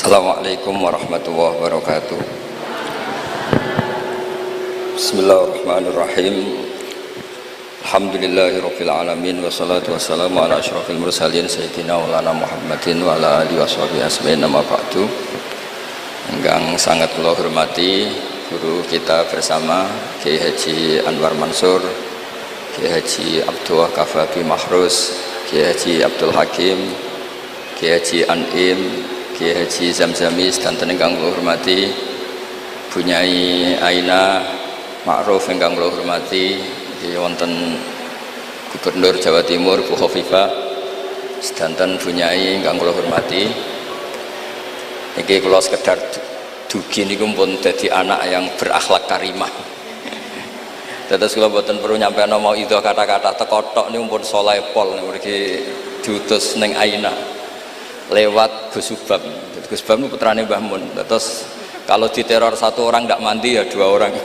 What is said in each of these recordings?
Assalamualaikum warahmatullahi wabarakatuh. Bismillahirrahmanirrahim. Alhamdulillahirabbil alamin wassalatu wassalamu ala asyrofil mursalin sayyidina maulana Muhammadin wa ala alihi washabihi ajmain. Amma ba'du. Ingkang sangat kula hormati guru kita bersama Kiai Haji Anwar Mansur, Kiai Haji Abdul Kafabi Mahrus, Kiai Haji Abdul Hakim, Kiai Haji Anim, Kiai Haji Zamzamis, dan ingkang kula hormati Bunyai Aina Ma'ruf ingkang kula hormati, wonten Gubernur Jawa Timur Bu Khofifah, sedanten Bunyai ingkang kula hormati. Niki kula sekedar dugi niku pun dadi anak yang berakhlak karimah. Dados kula boten perlu nyampean mau itu kata-kata tekotok niku pun saleh pol mriki diutus ning Aina lewat Gus Subam. Gus Subam itu putrane Mbah Mun. Terus kalau diteror satu orang tidak mandi ya dua orang.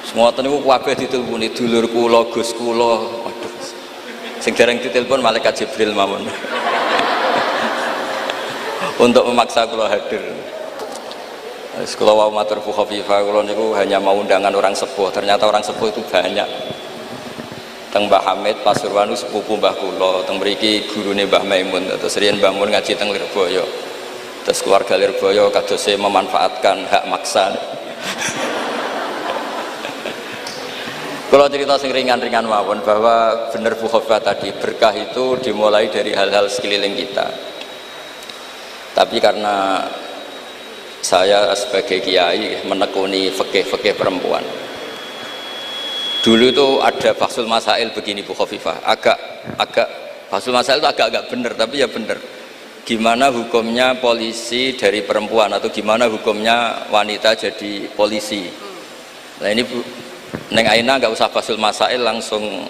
Semua niku kabeh diteleponi dulur kula, Gus kula. Waduh. Sing dereng ditelepon malaikat Jibril mawon. Untuk memaksa kula hadir. Kula wau matur Bu Khofifah, kula niku hanya mau undangan orang sepuh. Ternyata orang sepuh itu banyak. Teng Mbah Hamid Pasuruan sepupu Mbah kula, teng mriki gurune Mbah Maimun. Terus riyen Mbah Mun ngaji teng Lirboyo. Terus keluarga Lirboyo kadose memanfaatkan hak maksa. Kalau cerita sing ringan-ringan mawon bahwa bener Bu Khofifah tadi, berkah itu dimulai dari hal-hal sekeliling kita. Tapi karena saya sebagai kiai menekuni fikih-fikih perempuan, dulu itu ada Bahsul Masail begini Bu Khofifah, agak Bahsul Masail itu agak bener, tapi ya bener. Gimana hukumnya polisi dari perempuan, atau gimana hukumnya wanita jadi polisi. Nah ini Bu, Neng Aina nggak usah Bahsul Masail, langsung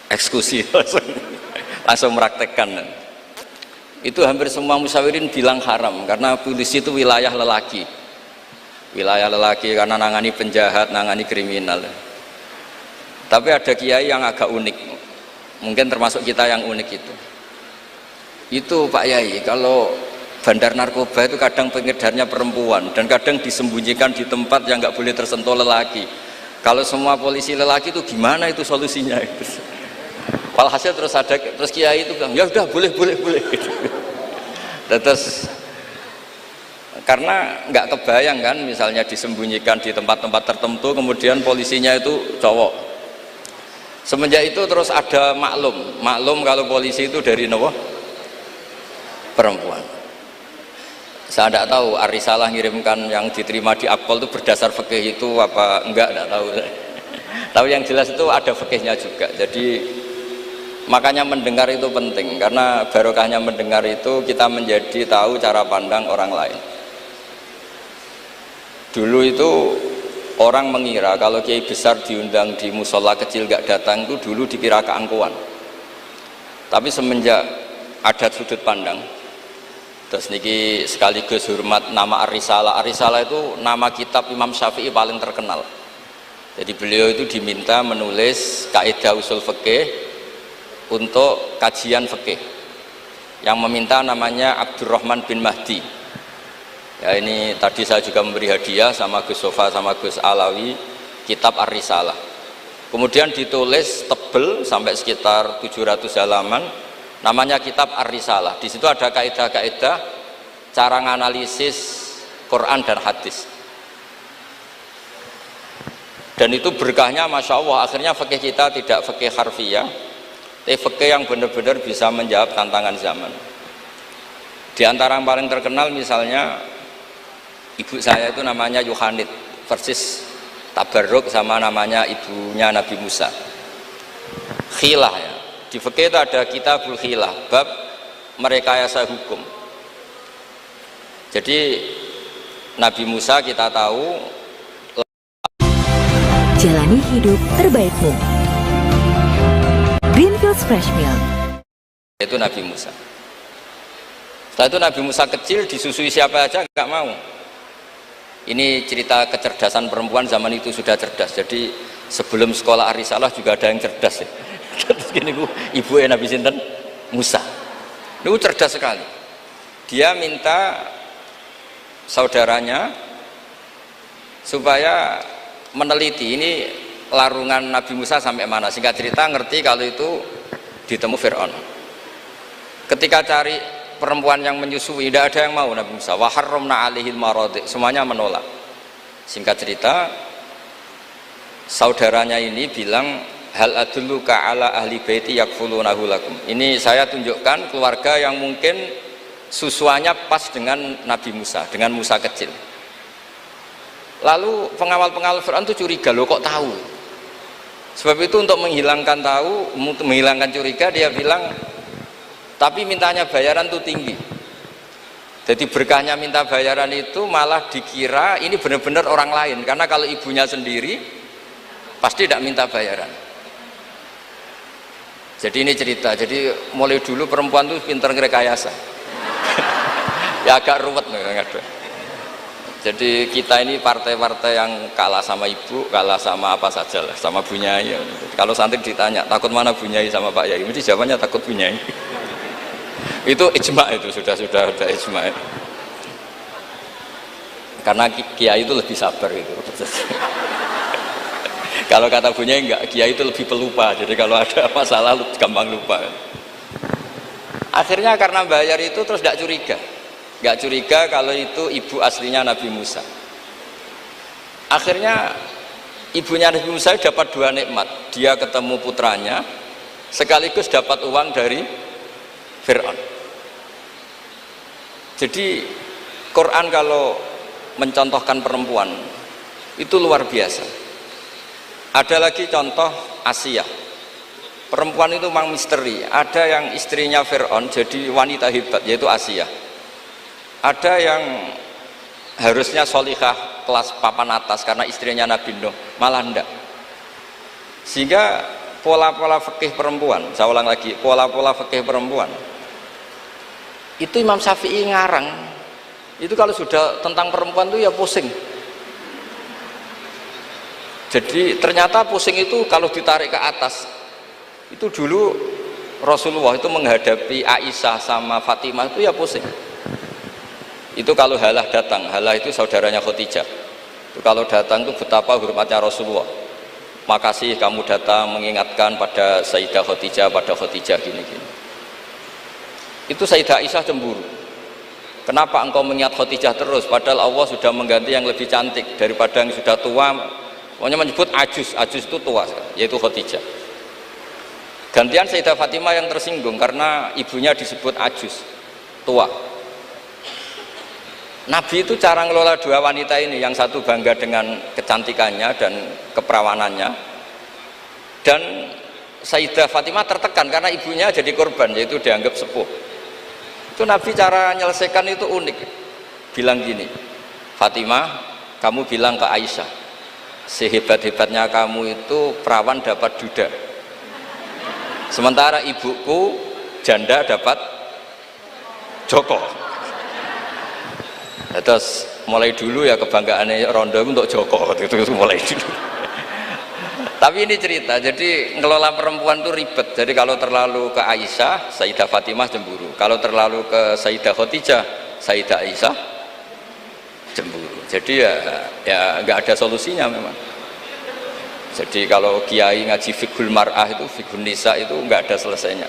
eksekusi, langsung meraktekkan. Itu hampir semua musyawirin bilang haram, karena polisi itu wilayah lelaki. Wilayah lelaki karena nangani penjahat, nangani kriminal. Tapi ada kiai yang agak unik, mungkin termasuk kita yang unik itu Pak Yai, kalau bandar narkoba itu kadang pengedarnya perempuan dan kadang disembunyikan di tempat yang nggak boleh tersentuh lelaki. Kalau semua polisi lelaki itu gimana itu solusinya itu? Walhasil terus kiai itu bilang ya udah boleh. Terus karena nggak kebayang kan, misalnya disembunyikan di tempat-tempat tertentu, kemudian polisinya itu cowok. Semenjak itu terus ada maklum kalau polisi itu dari perempuan. Saya tidak tahu Arisalah ngirimkan yang diterima di Akpol itu berdasar fikih itu apa enggak tahu. Tapi yang jelas itu ada fikihnya juga. Jadi makanya mendengar itu penting, karena barokahnya mendengar itu kita menjadi tahu cara pandang orang lain. Dulu itu orang mengira kalau kiai besar diundang di musola kecil gak datang itu dulu dikira keangkuhan. Tapi semenjak ada sudut pandang, terus niki sekaligus hormat nama Arisalah. Arisalah itu nama kitab Imam Syafi'i paling terkenal. Jadi beliau itu diminta menulis kaidah usul fikih untuk kajian fikih. Yang meminta namanya Abdurrahman bin Mahdi. Ya ini tadi saya juga memberi hadiah sama Gus Sofa sama Gus Alawi kitab Ar-Risalah. Kemudian ditulis tebel sampai sekitar 700 halaman, namanya kitab Ar-Risalah. Di situ ada kaidah-kaidah cara menganalisis Quran dan hadis. Dan itu berkahnya Masya Allah, akhirnya fikih kita tidak fikih harfiah, tapi fikih yang benar-benar bisa menjawab tantangan zaman. Di antara yang paling terkenal misalnya ibu saya itu namanya Yohanit, persis tabarruk sama namanya ibunya Nabi Musa. Khilah ya. Di fikih itu ada kitabul khilah, bab merekayasa hukum. Jadi Nabi Musa kita tahu jalani hidup terbaikmu. Greenfields Fresh Milk. Itu Nabi Musa. Setelah itu Nabi Musa kecil disusui siapa aja nggak mau. Ini cerita kecerdasan perempuan zaman itu sudah cerdas. Jadi sebelum sekolah Arisalah juga ada yang cerdas ya. Terus gini ibu Nabi sinten Musa. Itu cerdas sekali. Dia minta saudaranya supaya meneliti ini larungan Nabi Musa sampai mana. Singkat cerita ngerti kalau itu ditemu Fir'aun. Ketika cari perempuan yang menyusui, tidak ada yang mau Nabi Musa. Wa harramna 'alaihil maradi, semuanya menolak. Singkat cerita, saudaranya ini bilang, hal adulluka ala ahli baiti yakfulunahu lakum. Ini saya tunjukkan keluarga yang mungkin susuannya pas dengan Nabi Musa, dengan Musa kecil. Lalu pengawal-pengawal Fir'aun itu curiga, loh kok tahu? Sebab itu untuk menghilangkan curiga, dia bilang, tapi mintanya bayaran itu tinggi. Jadi berkahnya minta bayaran itu malah dikira ini benar-benar orang lain, karena kalau ibunya sendiri pasti tidak minta bayaran. Jadi ini cerita, jadi mulai dulu perempuan tuh pinter ngerekayasa. Ya agak ruwet nih. Jadi kita ini partai-partai yang kalah sama ibu, kalah sama apa saja lah, sama Bunyai. Kalau santri ditanya takut mana Bunyai sama Pak Yai, mesti jawabannya takut Bunyai. Itu ijma, itu sudah ijma. Karena kiai itu lebih sabar itu. Kalau kata Bunyai enggak, kiai itu lebih pelupa. Jadi kalau ada masalah gampang lupa. Akhirnya karena bayar itu terus tidak curiga. Enggak curiga kalau itu ibu aslinya Nabi Musa. Akhirnya ibunya Nabi Musa dapat dua nikmat. Dia ketemu putranya sekaligus dapat uang dari Fir'aun. Jadi Quran kalau mencontohkan perempuan itu luar biasa. Ada lagi contoh Asia. Perempuan itu memang misteri. Ada yang istrinya Fir'aun jadi wanita hebat, yaitu Asia. Ada yang harusnya solihah kelas papan atas karena istrinya Nabi Nuh, malah enggak. Sehingga pola-pola fikih perempuan, saya ulang lagi, pola-pola fikih perempuan itu Imam Syafi'i ngarang. Itu kalau sudah tentang perempuan itu ya pusing. Jadi ternyata pusing itu kalau ditarik ke atas. Itu dulu Rasulullah itu menghadapi Aisyah sama Fatimah itu ya pusing. Itu kalau Halah datang, Halah itu saudaranya Khadijah. Itu kalau datang itu betapa hormatnya Rasulullah. Makasih kamu datang mengingatkan pada Sayyidah Khadijah, pada Khadijah gini-gini. Itu Sayyidah Aisyah cemburu. Kenapa engkau mengingat Khadijah terus padahal Allah sudah mengganti yang lebih cantik daripada yang sudah tua. Pokoknya menyebut ajus itu tua, yaitu Khadijah. Gantian Sayyidah Fatimah yang tersinggung karena ibunya disebut ajus, tua. Nabi itu cara ngelola dua wanita ini, yang satu bangga dengan kecantikannya dan keperawanannya, dan Sayyidah Fatimah tertekan karena ibunya jadi korban, yaitu dianggap sepuh. Itu Nabi cara menyelesaikan itu unik. Bilang gini, Fatimah, kamu bilang ke Aisyah, sehebat-hebatnya kamu itu perawan dapat duda, sementara ibuku janda dapat joko. Terus mulai dulu ya kebanggaannya Rondo untuk joko, itu mulai dulu. Tapi ini cerita, jadi ngelola perempuan itu ribet. Jadi kalau terlalu ke Aisyah, Sayyidah Fatimah cemburu. Kalau terlalu ke Sayyidah Khadijah, Sayyidah Aisyah cemburu. Jadi ya nggak ada solusinya memang. Jadi kalau kiai ngaji fiqhul mar'ah itu, fiqhul nisa itu nggak ada selesainya.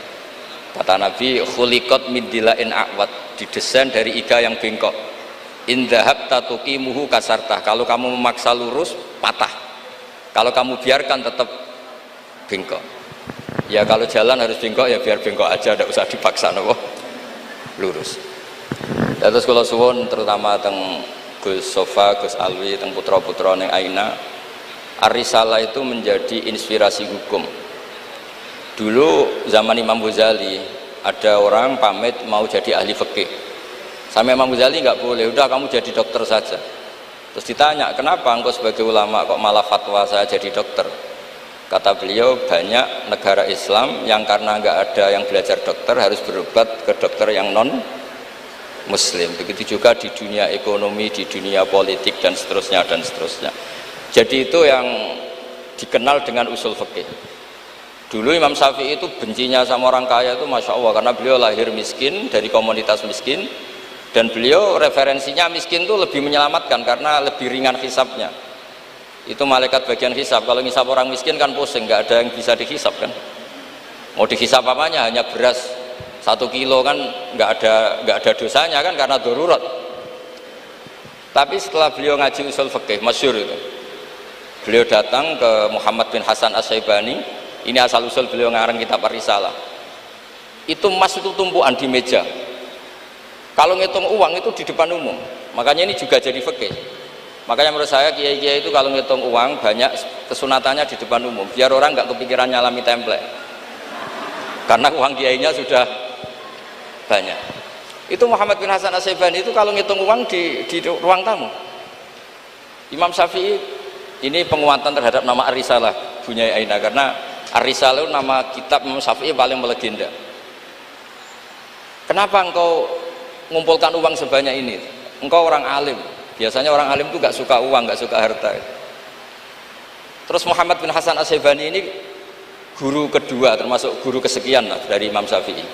Kata Nabi, khuliqat min dilain a'wad, didesain dari iga yang bengkok. In dhahabta tuqimuhu kasartah, kalau kamu memaksa lurus patah. Kalau kamu biarkan tetap bengkok. Ya kalau jalan harus bengkok ya biar bengkok aja, tidak usah dipaksa nopo lurus. Terus kalau suwun terutama teng Gus Sofa, Gus Alwi, teng putra-putra neng Aina, Ar-Risalah itu menjadi inspirasi hukum. Dulu zaman Imam Ghazali ada orang pamit mau jadi ahli fikih. Sama Imam Ghazali nggak boleh, udah kamu jadi dokter saja. Terus ditanya, kenapa engkau sebagai ulama kok malah fatwa saya jadi dokter? Kata beliau, banyak negara Islam yang karena nggak ada yang belajar dokter harus berobat ke dokter yang non muslim. Begitu juga di dunia ekonomi, di dunia politik dan seterusnya dan seterusnya. Jadi itu yang dikenal dengan usul fikih. Dulu Imam Syafi'i itu bencinya sama orang kaya itu Masya Allah, karena beliau lahir miskin dari komunitas miskin. Dan beliau referensinya miskin itu lebih menyelamatkan karena lebih ringan hisabnya. Itu malaikat bagian hisab. Kalau ngisab orang miskin kan pusing, nggak ada yang bisa dihisab kan. Mau dihisab apanya, hanya beras 1 kilo kan nggak ada dosanya kan karena darurat. Tapi setelah beliau ngaji usul fikih masyhur itu, beliau datang ke Muhammad bin Hasan As-Syaibani. Ini asal usul beliau ngarang kitab Ar-Risalah. Itu emas itu tumpuan di meja. Kalau ngitung uang itu di depan umum. Makanya ini juga jadi fikih. Makanya menurut saya kiai-kiai itu kalau ngitung uang banyak kesunatannya di depan umum, biar orang nggak kepikiran nyalami template. Karena uang kiainya sudah banyak. Itu Muhammad bin Hasan As-Syaibani itu kalau ngitung uang di ruang tamu. Imam Syafi'i ini penguatan terhadap nama Ar-Risalah punya Aina, karena Ar-Risalah itu nama kitab Imam Syafi'i paling melegenda. Kenapa engkau ngumpulkan uang sebanyak ini? Engkau orang alim. Biasanya orang alim itu gak suka uang, gak suka harta. Terus Muhammad bin Hasan As-Syaibani ini guru kedua, termasuk guru kesekian lah dari Imam Syafi'i.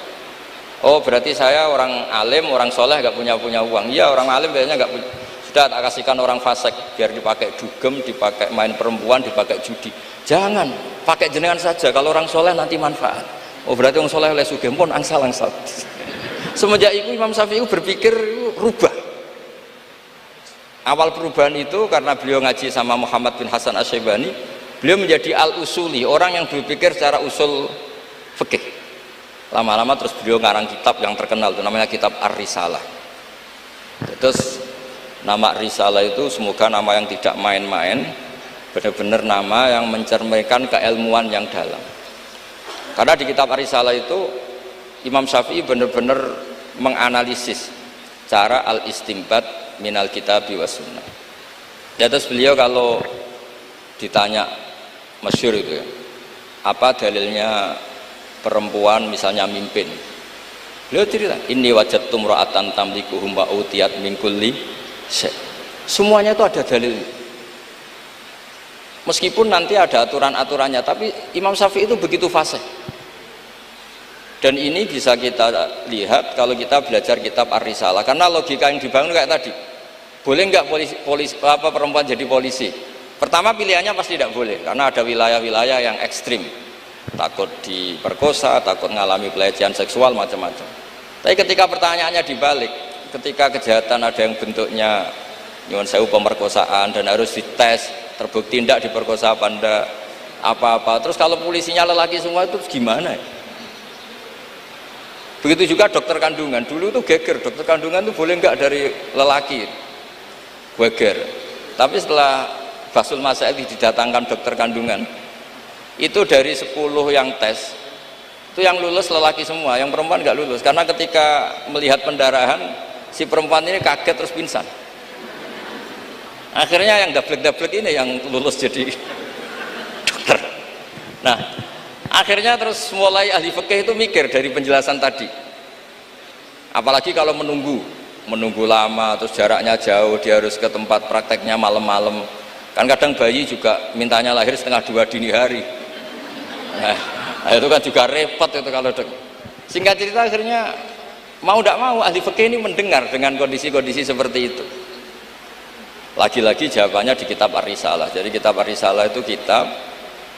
Oh berarti saya orang alim, orang soleh gak punya uang. Iya, orang alim biasanya gak punya. Sudah tak kasihkan orang fasik biar dipakai dugem, dipakai main perempuan, dipakai judi. Jangan, pakai jenengan saja. Kalau orang soleh nanti manfaat. Oh berarti orang soleh oleh sugih pun angsal-angsal. Semenjak itu Imam Syafi'i berpikir rubah. Awal perubahan itu karena beliau ngaji sama Muhammad bin Hasan As-Syaibani, beliau menjadi al-usuli, orang yang berpikir secara usul fikih. Lama-lama terus beliau ngarang kitab yang terkenal itu namanya kitab Ar-Risalah. Terus nama Risalah itu semoga nama yang tidak main-main, benar-benar nama yang mencerminkan keilmuan yang dalam. Karena di kitab Ar-Risalah itu Imam Syafi'i benar-benar menganalisis cara al-istimbat minal kitabi was sunnah. Ya, terus beliau kalau ditanya masyhur itu ya, apa dalilnya perempuan misalnya mimpin, beliau cerita, inni wajadtum ra'atan tamlikuhum wa utiyat min kulli syai'. Semuanya itu ada dalil. Meskipun nanti ada aturan-aturannya, tapi Imam Syafi'i itu begitu fasih. Dan ini bisa kita lihat kalau kita belajar kitab Ar-Risalah, karena logika yang dibangun kayak tadi. Boleh nggak perempuan jadi polisi? Pertama pilihannya pasti tidak boleh, karena ada wilayah-wilayah yang ekstrim, takut diperkosa, takut mengalami pelecehan seksual macam-macam. Tapi ketika pertanyaannya dibalik, ketika kejahatan ada yang bentuknya nyuwun sewu pemerkosaan dan harus dites, terbukti tidak diperkosa apa enggak, apa-apa. Terus kalau polisinya lelaki semua itu gimana ya? Begitu juga dokter kandungan, dulu tuh geger, dokter kandungan tuh boleh nggak dari lelaki, geger. Tapi setelah Basul Masail didatangkan dokter kandungan, itu dari 10 yang tes, itu yang lulus lelaki semua, yang perempuan nggak lulus. Karena ketika melihat pendarahan, si perempuan ini kaget terus pingsan. Akhirnya yang dablek-dablek ini yang lulus jadi dokter. Nah, akhirnya terus mulai ahli fikih itu mikir dari penjelasan tadi. Apalagi kalau menunggu lama, terus jaraknya jauh, dia harus ke tempat prakteknya malam-malam. Kan kadang bayi juga mintanya lahir 1:30 dini hari. Nah, itu kan juga repot itu kalau singkat cerita akhirnya mau tidak mau ahli fikih ini mendengar dengan kondisi-kondisi seperti itu. Lagi-lagi jawabannya di kitab Ar-Risalah. Jadi kitab Ar-Risalah itu kitab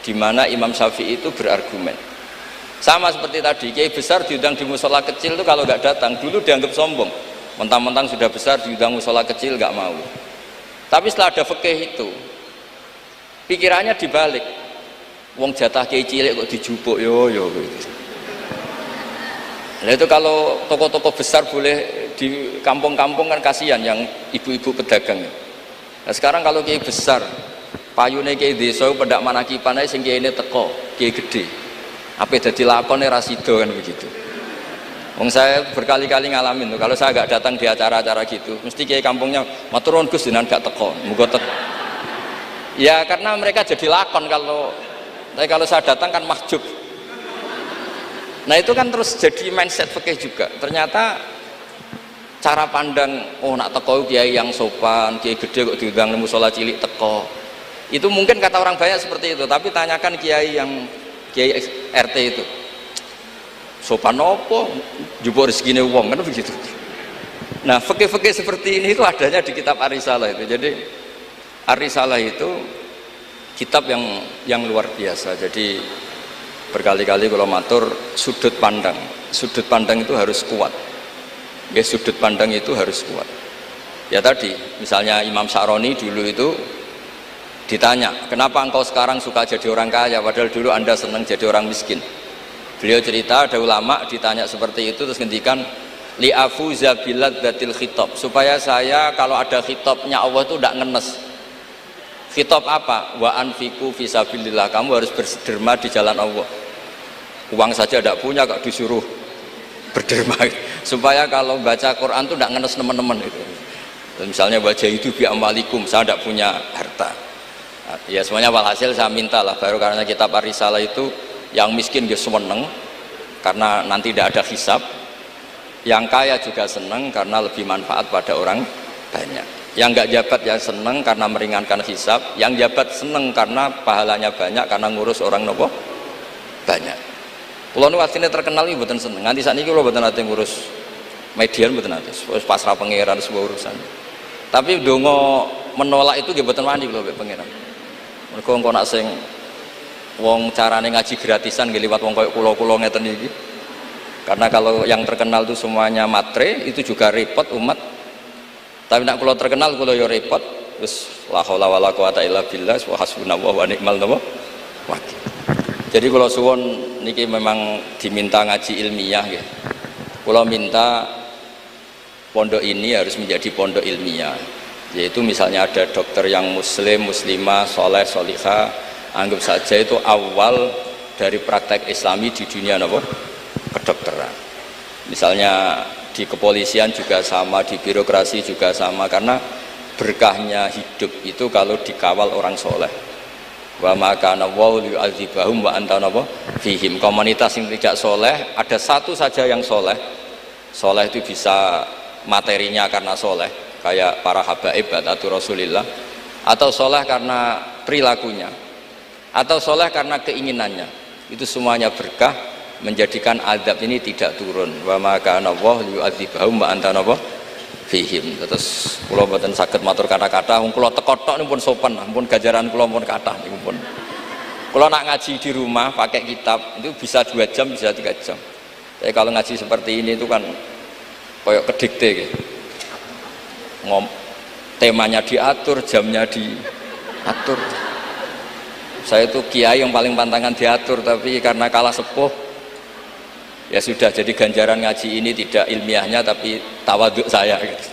di mana Imam Syafi'i itu berargumen. Sama seperti tadi, kiai besar diundang di musola kecil itu kalau nggak datang, dulu dianggap sombong. Mentang-mentang sudah besar diundang musola kecil nggak mau. Tapi setelah ada fikih itu, pikirannya dibalik. Wong jatah kiai cilik kok dijupuk yo gitu. Nah itu kalau toko-toko besar boleh di kampung-kampung kan kasihan yang ibu-ibu pedagang. Nah sekarang kalau kiai besar, payune kiai desa pendak manakipan ae sing kiyaine teko, kiai gede. Apa dadi lakone ra sida kan begitu. Wong saya berkali-kali ngalamin tuh, kalau saya nggak datang di acara-acara gitu, mesti kiai kampungnya matur nuwun Gus jenengan gak teko, muga teko. Ya karena mereka jadi lakon kalau saya datang kan mahjub. Nah itu kan terus jadi mindset fikih juga. Ternyata cara pandang, oh nak teko kiai yang sopan, kiai gede kok diundang musola cilik teko. Itu mungkin kata orang banyak seperti itu, tapi tanyakan kiai RT itu. Sopan opo? Jupuk rezekine wong kan begitu. Nah, fikih-fikih seperti ini itu adanya di kitab Ar-Risalah itu. Jadi Ar-Risalah itu kitab yang luar biasa. Jadi berkali-kali kalau matur sudut pandang itu harus kuat. Ya, sudut pandang itu harus kuat. Ya tadi, misalnya Imam Sya'roni dulu itu ditanya, kenapa engkau sekarang suka jadi orang kaya padahal dulu anda senang jadi orang miskin. Beliau cerita ada ulama ditanya seperti itu terus ngendikan li'afuza biladzatil khitab, supaya saya kalau ada khitabnya Allah itu tidak ngenes. Khitab apa? Wa anfiqu fisabilillah, kamu harus berderma di jalan Allah. Uang saja tidak punya kok disuruh berderma, supaya kalau baca Quran itu tidak ngenes teman-teman itu. Misalnya wajah itu bi amwalikum, saya tidak punya harta. Ya semuanya walhasil saya minta lah, baru karena kitab Ar-Risalah itu yang miskin dia seneng karena nanti tidak ada hisab, yang kaya juga seneng karena lebih manfaat pada orang banyak, yang nggak jabat ya seneng karena meringankan hisab, yang jabat seneng karena pahalanya banyak karena ngurus orang nopo banyak. Kulo nu asline terkenal iki mboten seneng, nganti sakniki kulo mboten nate ngurus median, mboten nate, wis pasrah pangeran semua urusan. Tapi donga menolak itu nggih mboten wani kulo mbek pangeran. Mergo engko nak sing wong carane ngaji gratisan nggih liwat wong koyo kula-kula ngeten iki. Karena kalau yang terkenal itu semuanya matre, itu juga repot umat. Tapi nak kula terkenal kula ya repot. Wis la haula wala quwata illa billah wa hasbunallahu wa ni'mal wakil. Jadi kula suwun niki memang diminta ngaji ilmiah nggih. Kula minta pondok ini harus menjadi pondok ilmiah. Yaitu misalnya ada dokter yang muslim, muslimah, soleh, solihah, anggap saja itu awal dari praktek islami di dunia apa? Kedokteran. Misalnya di kepolisian juga sama, di birokrasi juga sama, karena berkahnya hidup itu kalau dikawal orang soleh. Wa maka nawau yu'adzibahum wa anta fihim. Komunitas yang tidak soleh, ada satu saja yang soleh. Soleh itu bisa materinya karena soleh, kayak para habaib atau Rasulillah, atau soleh karena perilakunya, atau soleh karena keinginannya. Itu semuanya berkah, menjadikan azab ini tidak turun. Wa maka Allah yu'adzibahum wa anta fihim. Terus kula mboten saged matur kata-kata, wong kula teko tok pun sopan, pun gajaran kula pun kathah niku pun. Kula nak ngaji di rumah pakai kitab itu bisa 2 jam, bisa 3 jam. Tapi kalau ngaji seperti ini itu kan koyok kedikte gitu. Temanya diatur, jamnya diatur. Saya itu kiai yang paling pantangan diatur, tapi karena kalah sepuh ya sudah, jadi ganjaran ngaji ini tidak ilmiahnya tapi tawaduk saya gitu.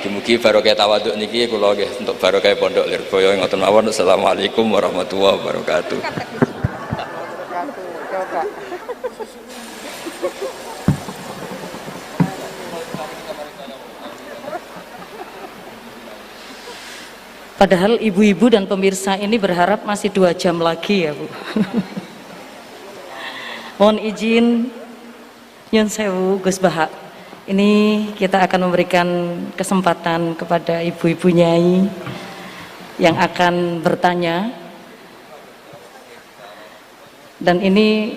Dimugi barokah tawaduk niki kula nggih untuk barokah pondok Lirboyo ngoten mawon. Assalamualaikum warahmatullahi wabarakatuh. Padahal ibu-ibu dan pemirsa ini berharap masih 2 jam lagi ya Bu. Mohon izin Nyun Sewu Gus Baha, ini kita akan memberikan kesempatan kepada ibu-ibu nyai yang akan bertanya, dan ini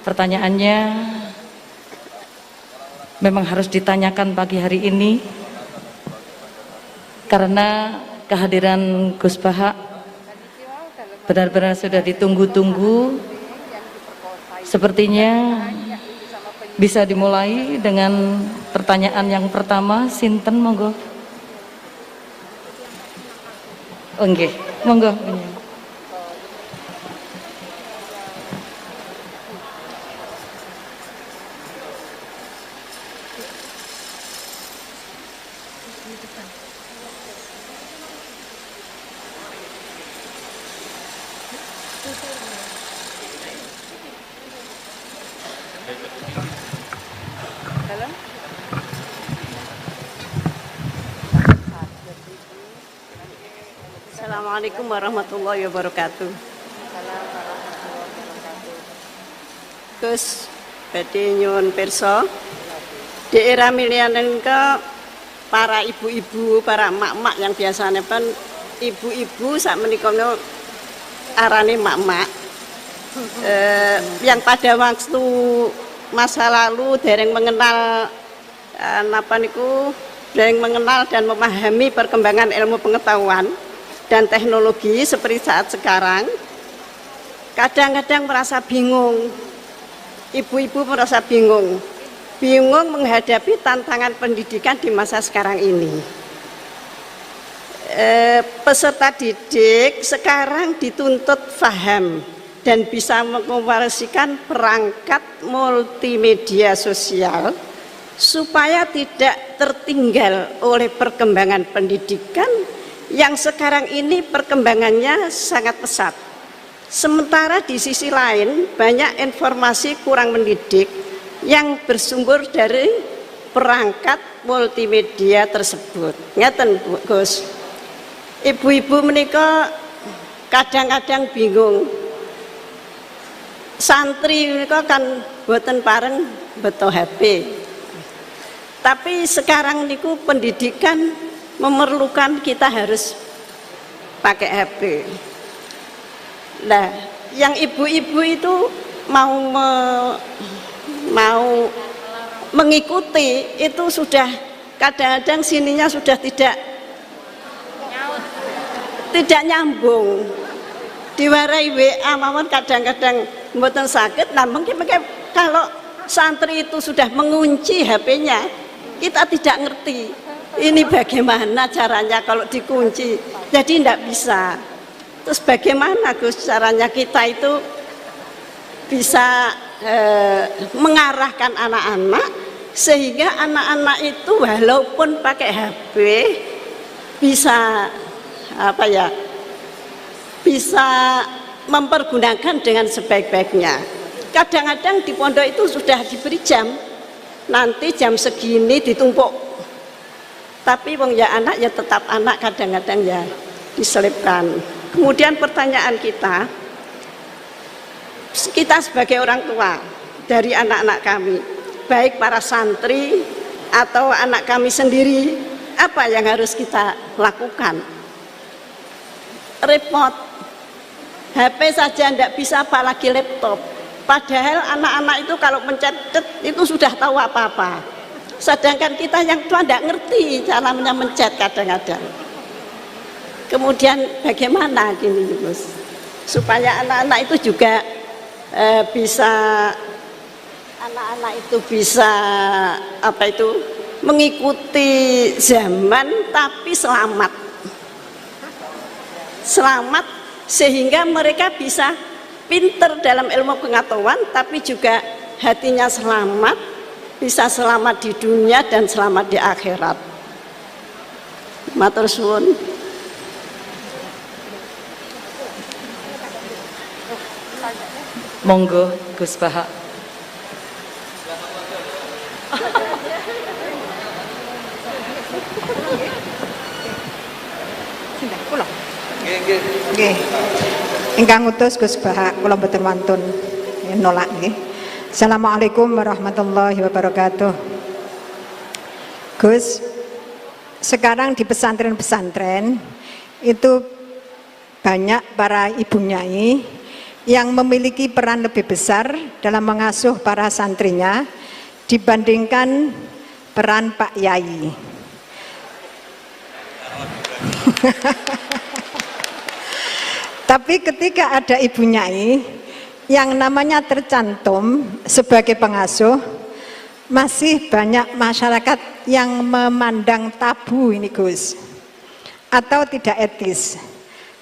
pertanyaannya memang harus ditanyakan pagi hari ini karena kehadiran Gus Baha benar-benar sudah ditunggu-tunggu. Sepertinya bisa dimulai dengan pertanyaan yang pertama. Sinten monggo. Nggih, monggo. Assalamualaikum warahmatullahi wabarakatuh. Gus badhe nyuwun pirsa, di era milenial ke para ibu-ibu, para emak-emak yang biasanya kan ibu-ibu sak menika arane emak-emak yang pada waktu masa lalu dereng mengenal napa niku yang mengenal dan memahami perkembangan ilmu pengetahuan dan teknologi seperti saat sekarang, kadang-kadang merasa bingung. Ibu-ibu merasa bingung menghadapi tantangan pendidikan di masa sekarang ini. Peserta didik sekarang dituntut paham dan bisa mengoperasikan perangkat multimedia sosial supaya tidak tertinggal oleh perkembangan pendidikan yang sekarang ini perkembangannya sangat pesat. Sementara di sisi lain banyak informasi kurang mendidik yang bersumber dari perangkat multimedia tersebut. Ngeten Gus, ibu-ibu menika kadang-kadang bingung. Santri menika kan boten pareng beto HP. Tapi sekarang niku pendidikan memerlukan kita harus pakai HP. Nah, yang ibu-ibu itu mau mengikuti itu sudah kadang-kadang sininya sudah tidak nyambung. Diwarai WA mawon kadang-kadang mboten saged. Nah, mungkin kalau santri itu sudah mengunci HP-nya, kita tidak ngerti ini bagaimana caranya kalau dikunci, jadi tidak bisa. Terus bagaimana Gus caranya kita itu bisa mengarahkan anak-anak sehingga anak-anak itu walaupun pakai HP bisa bisa mempergunakan dengan sebaik-baiknya. Kadang-kadang di pondok itu sudah diberi jam, nanti jam segini ditumpuk, tapi wong ya anak ya tetap anak, kadang-kadang ya diselipkan. Kemudian pertanyaan kita sebagai orang tua dari anak-anak kami, baik para santri atau anak kami sendiri, apa yang harus kita lakukan? Repot, HP saja tidak bisa, apalagi laptop. Padahal anak-anak itu kalau mencet itu sudah tahu apa-apa. Sedangkan kita yang tua tidak ngerti caranya mencet kadang-kadang. Kemudian bagaimana gini Gus, supaya anak-anak itu juga bisa mengikuti zaman tapi selamat sehingga mereka bisa pinter dalam ilmu pengetahuan tapi juga hatinya selamat, bisa selamat di dunia dan selamat di akhirat. Matur suwun. Monggo Gus Baha. Nggih. Ingkang utus Gus Baha kula mboten wantun nolak nggih. Assalamualaikum warahmatullahi wabarakatuh. Gus, sekarang di pesantren-pesantren itu banyak para ibu nyai yang memiliki peran lebih besar dalam mengasuh para santrinya dibandingkan peran Pak Yai. Tapi ketika ada ibu nyai yang namanya tercantum sebagai pengasuh, masih banyak masyarakat yang memandang tabu ini Gus, atau tidak etis.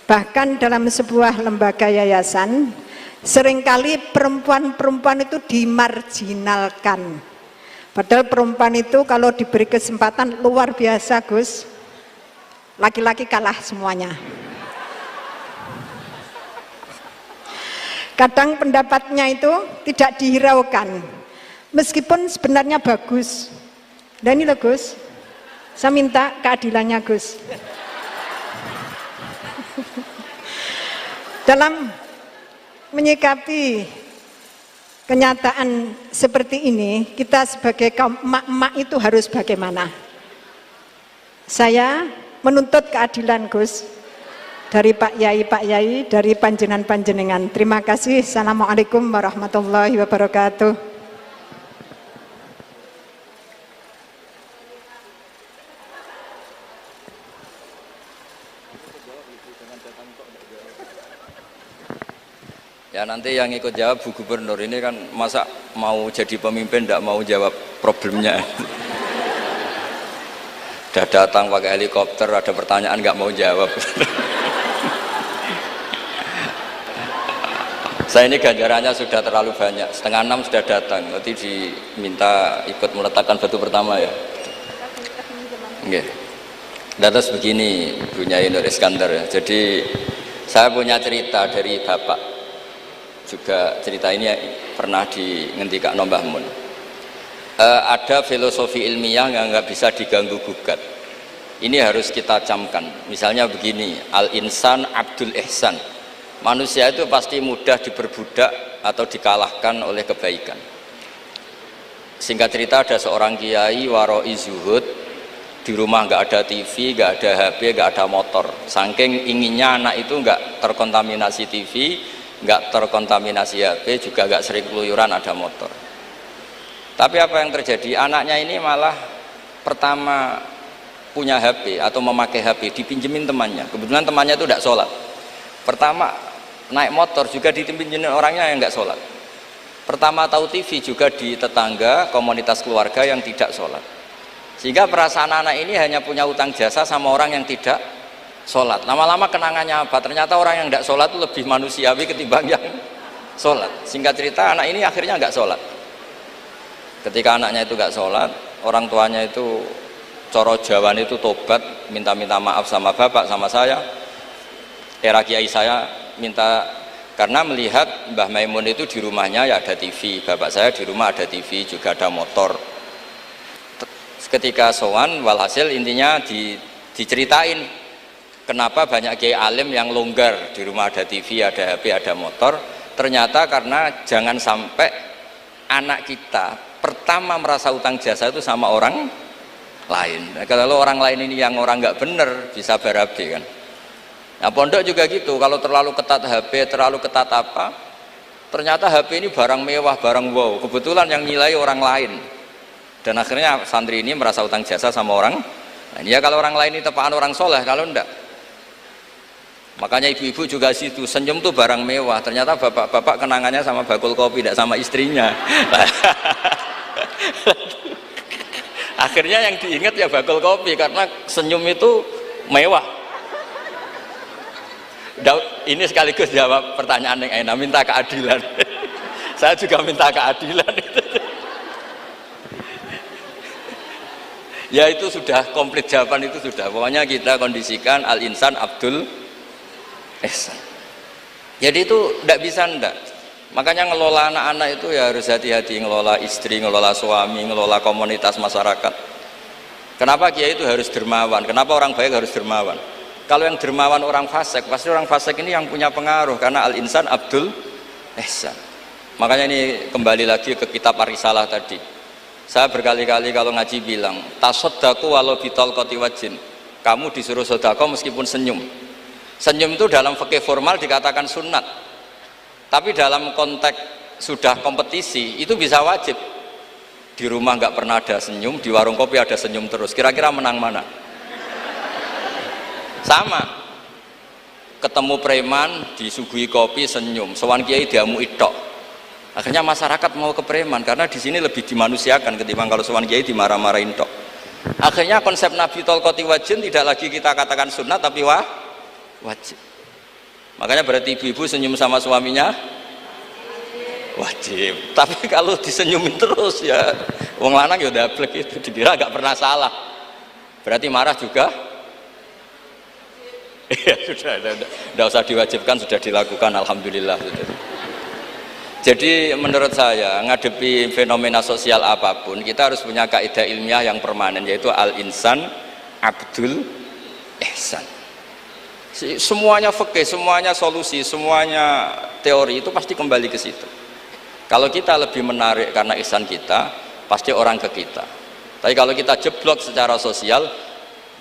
Bahkan dalam sebuah lembaga yayasan, seringkali perempuan-perempuan itu dimarginalkan. Padahal perempuan itu kalau diberi kesempatan luar biasa Gus, laki-laki kalah semuanya. Kadang pendapatnya itu tidak dihiraukan, meskipun sebenarnya bagus. Dan ini loh Gus, saya minta keadilannya Gus. Dalam menyikapi kenyataan seperti ini, kita sebagai kaum emak-emak itu harus bagaimana? Saya menuntut keadilan Gus, dari Pak Yai, dari panjenengan-panjenengan. Terima kasih. Assalamualaikum warahmatullahi wabarakatuh. Ya nanti yang ikut jawab Bu Gubernur ini kan masa mau jadi pemimpin tidak mau jawab problemnya. Udah datang pakai helikopter, ada pertanyaan nggak mau jawab. Saya ini ganjarannya sudah terlalu banyak, 5:30 sudah datang, nanti diminta ikut meletakkan batu pertama ya. Oke. Terus begini Bu Nyai Nur Iskandar ya. Jadi saya punya cerita dari Bapak. Juga cerita ini pernah ngendikak Mbah Mun. Ada filosofi ilmiah yang nggak bisa diganggu gugat. Ini harus kita camkan. Misalnya begini, al-insan abdul ihsan. Manusia itu pasti mudah diperbudak atau dikalahkan oleh kebaikan. Singkat cerita ada seorang kiai waroi zuhud, di rumah nggak ada TV, nggak ada HP, nggak ada motor. Saking inginnya anak itu nggak terkontaminasi TV, nggak terkontaminasi HP, juga nggak sering keluyuran ada motor. Tapi apa yang terjadi? Anaknya ini malah pertama punya HP atau memakai HP dipinjemin temannya. Kebetulan temannya itu tidak sholat. Pertama naik motor juga dipinjemin orangnya yang nggak sholat. Pertama tahu TV juga di tetangga komunitas keluarga yang tidak sholat. Sehingga perasaan anak ini hanya punya utang jasa sama orang yang tidak sholat. Lama-lama kenangannya apa? Ternyata orang yang tidak sholat itu lebih manusiawi ketimbang yang sholat. Singkat cerita anak ini akhirnya nggak sholat. Ketika anaknya itu nggak sholat, orang tuanya itu coro Jawan itu tobat, minta maaf sama bapak, sama saya. Era kiai saya minta, karena melihat Mbah Maimun itu di rumahnya ya ada TV, bapak saya di rumah ada TV, juga ada motor. Ketika sowan, walhasil intinya diceritain kenapa banyak kiai alim yang longgar, di rumah ada TV, ada HP, ada motor. Ternyata karena jangan sampai anak kita pertama merasa utang jasa itu sama orang lain. Nah, kalau orang lain ini yang orang nggak bener bisa berabe kan. Nah pondok juga gitu, kalau terlalu ketat HP, terlalu ketat apa, ternyata HP ini barang mewah, barang wow, kebetulan yang nilai orang lain. Dan akhirnya santri ini merasa utang jasa sama orang. Nah, ya kalau orang lain ini tepaan orang soleh, kalau enggak. Makanya ibu-ibu juga situ, senyum tuh barang mewah. Ternyata bapak-bapak kenangannya sama bakul kopi, tidak sama istrinya. Akhirnya yang diingat ya bakul kopi, karena senyum itu mewah. Ini sekaligus jawab pertanyaan yang enak, minta keadilan. Saya juga minta keadilan. Ya itu sudah komplit, jawaban itu sudah. Pokoknya kita kondisikan al-insan abdul ihsan. Jadi itu tidak bisa ndak. Makanya ngelola anak-anak itu ya harus hati-hati, ngelola istri, ngelola suami, ngelola komunitas masyarakat. Kenapa kiai itu harus dermawan? Kenapa orang baik harus dermawan? Kalau yang dermawan orang fasik, pasti orang fasik ini yang punya pengaruh, karena al-insan abdul ihsan. Makanya ini kembali lagi ke kitab Ar-Risalah tadi. Saya berkali-kali kalau ngaji bilang, tasodaku walau bitolkoti wajin. Kamu disuruh sodako meskipun senyum. Senyum itu dalam fikih formal dikatakan sunat. Tapi dalam konteks sudah kompetisi itu bisa wajib. Di rumah nggak pernah ada senyum, di warung kopi ada senyum terus. Kira-kira menang mana? Sama. Ketemu preman disuguhi kopi senyum, sowan kiai diamu itok. Akhirnya masyarakat mau ke preman karena di sini lebih dimanusiakan ketimbang kalau sowan kiai dimarah-marahin tok. Akhirnya konsep Nabi tolkoti wajin tidak lagi kita katakan sunat tapi wajib. Makanya berarti ibu-ibu senyum sama suaminya wajib. Tapi kalau disenyumin terus ya wong lanang ya dablek itu dikira nggak pernah salah. Berarti marah juga. Ya sudah, tidak usah diwajibkan, sudah dilakukan, alhamdulillah. Jadi menurut saya ngadepi fenomena sosial apapun kita harus punya kaidah ilmiah yang permanen, yaitu al-insan abdul ihsan. Semuanya fikih, semuanya solusi, semuanya teori itu pasti kembali ke situ. Kalau kita lebih menarik karena ihsan kita, pasti orang ke kita. Tapi kalau kita jeblok secara sosial,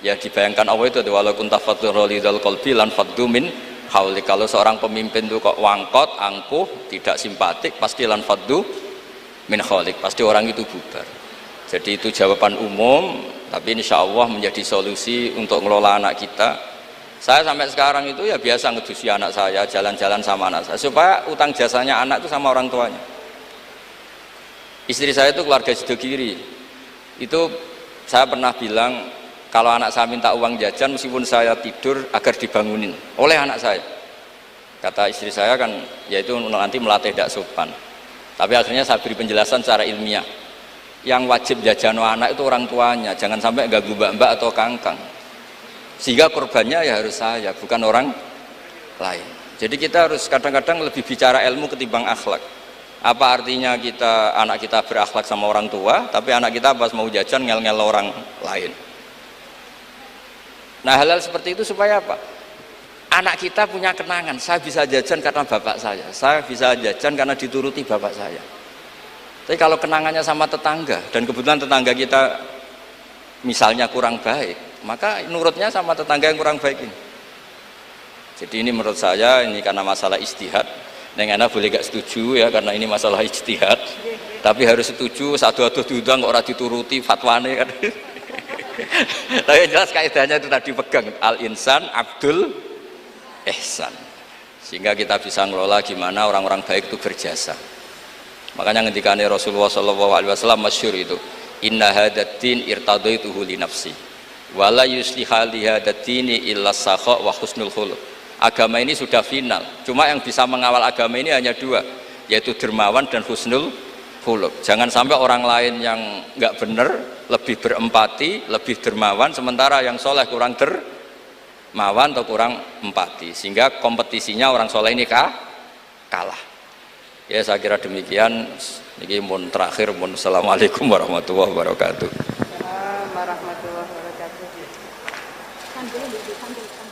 ya dibayangkan Allah itu walau kunta fadhurul qalbi lan faddu min haulik. Kalau seorang pemimpin itu kok wangkot, angkuh, tidak simpatik, pasti lan faddu min haulik, pasti orang itu bubar. Jadi itu jawaban umum, tapi insya Allah menjadi solusi untuk ngelola anak kita Saya sampai sekarang itu ya biasa ngedusi anak saya, jalan-jalan sama anak saya, supaya utang jasanya anak itu sama orang tuanya. Istri saya itu keluarga Sidogiri. Itu saya pernah bilang, kalau anak saya minta uang jajan meskipun saya tidur agar dibangunin oleh anak saya. Kata istri saya kan, yaitu nanti melatih tidak sopan. Tapi akhirnya saya beri penjelasan secara ilmiah. Yang wajib jajan anak itu orang tuanya, jangan sampai ganggu mbak-mbak atau kangkang. Sehingga korbannya ya harus saya, bukan orang lain. Jadi kita harus kadang-kadang lebih bicara ilmu ketimbang akhlak. Apa artinya anak kita berakhlak sama orang tua, tapi anak kita pas mau jajan ngel-ngel orang lain. Nah, hal-hal seperti itu supaya apa? Anak kita punya kenangan, saya bisa jajan karena bapak saya bisa jajan karena dituruti bapak saya. Tapi kalau kenangannya sama tetangga, dan kebetulan tetangga kita misalnya kurang baik, maka nurutnya sama tetangga yang kurang baik ini. Jadi ini menurut saya, ini karena masalah ijtihad. Neng anak boleh gak setuju ya, karena ini masalah ijtihad. Tapi harus setuju, satu-satu diundang kok ora dituruti fatwane kan. Tapi jelas kaidahnya itu tadi pegang, al-insan abdul ihsan. Sehingga kita bisa ngelola gimana orang-orang baik itu berjasa. Makanya ngendikane Rasulullah SAW masyhur itu, inna hadatin irtadaituhu li nafsi wala yusliha li hadatini illa sakha wa husnul khuluq. Agama ini sudah final, cuma yang bisa mengawal agama ini hanya dua, yaitu dermawan dan husnul khuluq. Jangan sampai orang lain yang nggak benar lebih berempati, lebih dermawan, sementara yang soleh kurang dermawan atau kurang empati, sehingga kompetisinya orang soleh ini kalah. Ya, saya kira demikian. Ini mohon terakhir, mohon assalamualaikum warahmatullahi wabarakatuh. Warahmatullahi wabarakatuh.